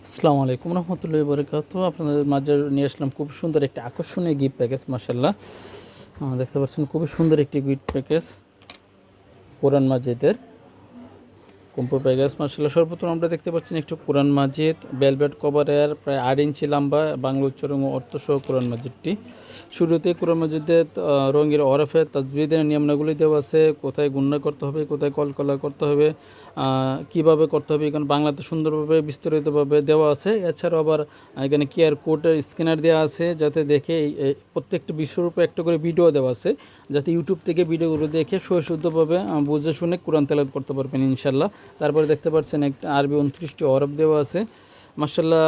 আসসালামু আলাইকুম রহমতুল্লাহি বারাকাতুহু। আপনাদের মাঝে নিয়ে আসলাম খুব সুন্দর একটি আকর্ষণীয় গিফট প্যাকেজ। মাশাআল্লাহ, দেখতে পাচ্ছেন খুবই সুন্দর একটি গিফট প্যাকেজ কোরআন মাজিদের কম্পো প্যাকেজ। মাশাআল্লাহ, সর্বপ্রথম আমরা দেখতে পাচ্ছেন একটু কোরআন মাজিদ ভেলভেট কভারের প্রায় 8 ইঞ্চি লম্বা বাংলা উচ্চারণ ও অর্থ সহ কোরআন মাজিদটি। শুরুতে কোরআন মাজিদের রঙের ওরফে তাজবিদের নিয়মনাগুলি দেওয়া আছে, কোথায় গুণনা করতে হবে, কোথায় কলকলা করতে হবে, কিভাবে করতে হবে, এখানে বাংলাতে সুন্দরভাবে বিস্তারিতভাবে দেওয়া আছে। এছাড়াও আবার এখানে কিউআর কোডের স্ক্যানার দেওয়া আছে, যাতে দেখে প্রত্যেকটা বিষয়ের উপর একটা করে ভিডিও দেওয়া আছে, যাতে ইউটিউব থেকে ভিডিওগুলো দেখে শুদ্ধভাবে বুঝে শুনে কোরআন তেলাওয়াত করতে পারবেন ইনশাল্লাহ। তারপরে দেখতে পাচ্ছেন একটা আরবি 29টি হরফ দেওয়া আছে। মাশাআল্লাহ,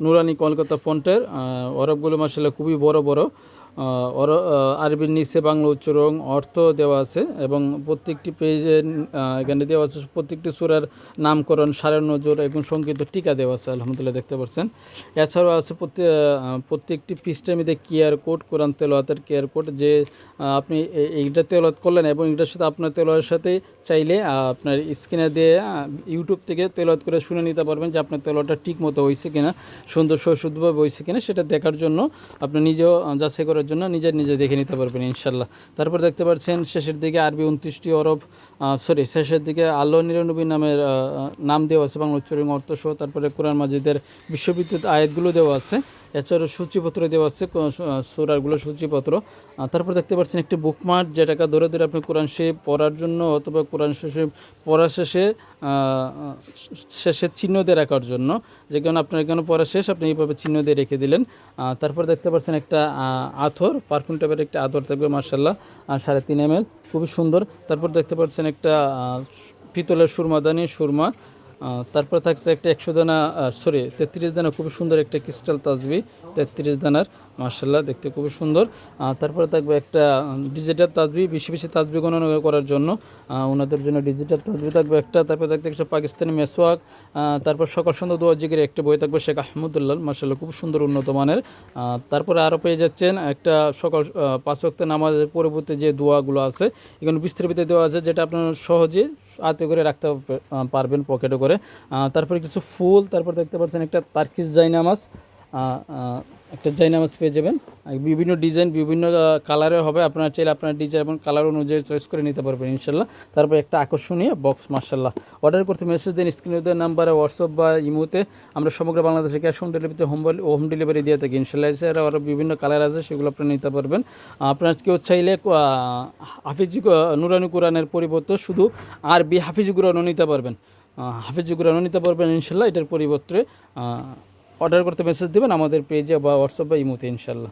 নুরানি কলকাতা ফন্টের হরফগুলো মাশাআল্লাহ খুবই বড় বড়। আরবির নিচে বাংলা উচ্চারণ অর্থ দেওয়া আছে এবং প্রত্যেকটি পেজে এখানে দেওয়া আছে প্রত্যেকটি সূরার নামকরণ, সারের নজর এবং সংক্ষিপ্ত টিকা দেওয়া আছে। আলহামদুলিল্লাহ, দেখতে পাচ্ছেন। এছাড়াও আছে প্রত্যেকটি পৃষ্ঠার মধ্যে কিউআর কোড, কোরআন তেলাওয়াতের কিউআর কোড, যে আপনি এইটা তেলাওয়াত করলেন এবং এটার সাথে আপনার তেলাওয়াতের সাথে চাইলে আপনার স্ক্রিনে দিয়ে ইউটিউব থেকে তেলাওয়াত করে শুনে নিতে পারবেন যে আপনার তেলাওয়াতটা ঠিক মতো হয়েছে কিনা, সুন্দর শুদ্ধভাবে হয়েছে কিনা, সেটা দেখার জন্য আপনি নিজেও যাচাই করার জন্য নিজে দেখে নিতে পারবেন ইনশাল্লাহ। তারপর দেখতে পাচ্ছেন শেষের দিকে আরবি 29টি হরফ, শেষের দিকে আল্লাহ 99 নামের নাম দেওয়া আছে বাংলা উচ্চারণ অর্থ সহ। তারপরে কোরআন মাজিদের বিশ্ববিদ্যুৎ আয়াতগুলো দেওয়া আছে। এছাড়াও সূচিপত্র দেওয়া আছে, সূরাগুলো সূচিপত্র। তারপর দেখতে পাচ্ছেন একটি বুকমার্ক, যেটাকে ধরে ধরে আপনি কোরআন শরীফ পড়ার জন্য অথবা কোরআন শরীফ পড়া শেষে চিহ্ন দিয়ে রাখার জন্য, যে কারণে আপনার এখানে পড়া শেষ আপনি এইভাবে চিহ্ন দিয়ে রেখে দিলেন। তারপর দেখতে পাচ্ছেন একটা আথর, পারফিউম টাইপের একটা আথর থাকবে মার্শাল্লাহ, 3.5 ml, খুবই সুন্দর। তারপর দেখতে পাচ্ছেন একটা পিতলের সুরমাদানি সুরমা। তারপর থাকছে একটা 100 দানা 33 দানা খুবই সুন্দর একটা ক্রিস্টাল তাসবি, 33 দানার, মার্শাল্লাহ, দেখতে খুবই সুন্দর। তারপরে থাকবে একটা ডিজিটাল তাসবি, বেশি বেশি তাসবি গণনা করার জন্য ওনাদের জন্য ডিজিটাল তাসবি থাকবে একটা। তারপর থাকবে একটা পাকিস্তানি মেসওয়াক। তারপর সকাল সন্ধ্যা দোয়া জিকিরের একটা বই থাকবে শেখ আহমদুল্লাহ, মার্শাল্লাহ, খুব সুন্দর উন্নত মানের। তারপরে আরও পেয়ে যাচ্ছেন একটা সকাল 5 ওয়াক্ত নামাজের পরবর্তী যে দোয়াগুলো আছে এখানে বিস্তারিত দেওয়া আছে, যেটা আপনার সহজে হাতে করে রাখতে পারবেন, পকেটে করে। তারপরে কিছু ফুল। তারপর দেখতে পাচ্ছেন একটা তার্কিশ জায়নামাজ, একটা জায়নামাজ পেয়ে যাবেন, বিভিন্ন ডিজাইন বিভিন্ন কালারের হবে, আপনার চাইলে আপনার ডিজাইন এবং কালার অনুযায়ী চয়েস করে নিতে পারবেন ইনশাল্লাহ। তারপর একটা আকর্ষণীয় বক্স, মার্শাল্লাহ। অর্ডার করতে মেসেজ দিন স্ক্রিনে দেওয়া নাম্বারে, হোয়াটসঅ্যাপ বা ইমোতে। আমরা সমগ্র বাংলাদেশে ক্যাশ অন ডেলিভারিতে হোম ডেলিভারি দিয়ে থাকি ইনশাল্লাহ। এছাড়া আরও বিভিন্ন কালার আছে, সেগুলো আপনি নিতে পারবেন। আপনার কেউ চাইলে হাফিজি নুরানি কোরআনের পরিবর্তে শুধু আরবি হাফিজি কোরআনও নিতে পারবেন, হাফিজি কোরআনও নিতে পারবেন ইনশাল্লাহ। এটার পরিবর্তে অর্ডার করতে মেসেজ দেবেন আমাদের পেজে বা হোয়াটসঅ্যাপ বা ইমোতে ইনশাল্লাহ।